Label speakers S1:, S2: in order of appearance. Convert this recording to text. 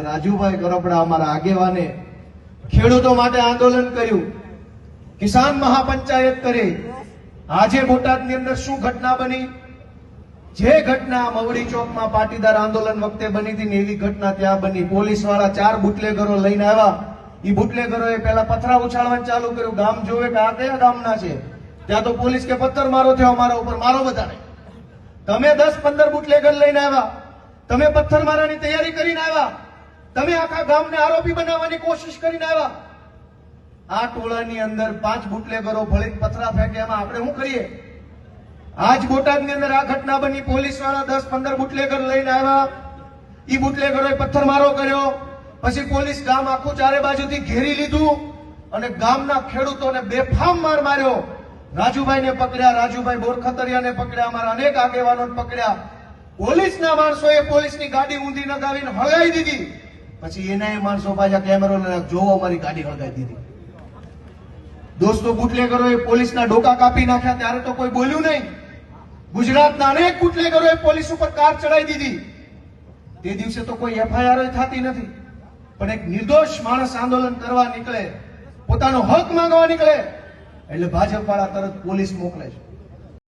S1: રાજુભાઈ ગરબડા અમારા આગેવાને ખેડૂતો માટે આંદોલન કર્યું, કિસાન મહાપંચાયત કરી. આજે બોટાદની અંદર શું ઘટના બની? જે ઘટના મવડી ચોકમાં પાટીદાર આંદોલન વખતે બની હતી ને એવી ઘટના ત્યાં બની. પોલીસ વાળા 4 બુટલેગરો લઈને આવ્યા. એ બુટલેગરોએ પહેલા પથરા ઉછાળવાનું ચાલુ કર્યું. ગામ જોવે કે આ કયા ગામના છે. ત્યાં તો પોલીસ કે પથ્થર મારો થયો, અમારા ઉપર મારો વધારે. તમે 10-15 બુટલેગર લઈને આવ્યા, તમે પથ્થર મારવાની તૈયારી કરીને આવ્યા, તમે આખા ગામને આરોપી બનાવવાની કોશિશ કરીને આવ્યા. આ ટોળાની અંદર 5 બુટલેગરો ભળી પથરા ફેંકે, એમાં આપણે શું કરીએ? આજ બોટાદની અંદર આ ઘટના બની. પોલીસ વાળા 10-15 બુટલેગર લઈને આવ્યા. ઈ બુટલેગરોએ પથ્થરમારો કર્યો. પછી પોલીસ ગામ આખું ચારે બાજુથી ઘેરી લીધું અને ગામના ખેડૂતોને બેફામ માર માર્યો. રાજુભાઈને પકડ્યા, રાજુભાઈ બોરખતરિયાને પકડ્યા, અમારા અનેક આગેવાનોને પકડ્યા. પોલીસના માણસોએ પોલીસની ગાડી ઊંધી નગાવીને હળગાવી દીધી. પછી એના માણસો પાછા કેમેરો લઈને જોવો અમારી ગાડી હળગાવી દીધી. દોસ્તો, બુટલેગરોએ પોલીસના ડોકા કાપી નાખ્યા ત્યારે તો કોઈ બોલ્યું નહીં. ગુજરાતના અનેક બુટલેગરોએ પોલીસ ઉપર કાર ચડાવી દીધી. તે દિવસે તો કોઈ એફઆઈઆર થતી નથી. પણ એક નિર્દોષ માણસ આંદોલન કરવા નીકળે, પોતાનો હક માંગવા નીકળે એટલે ભાજપ વાળા તરત પોલીસ મોકલે છે.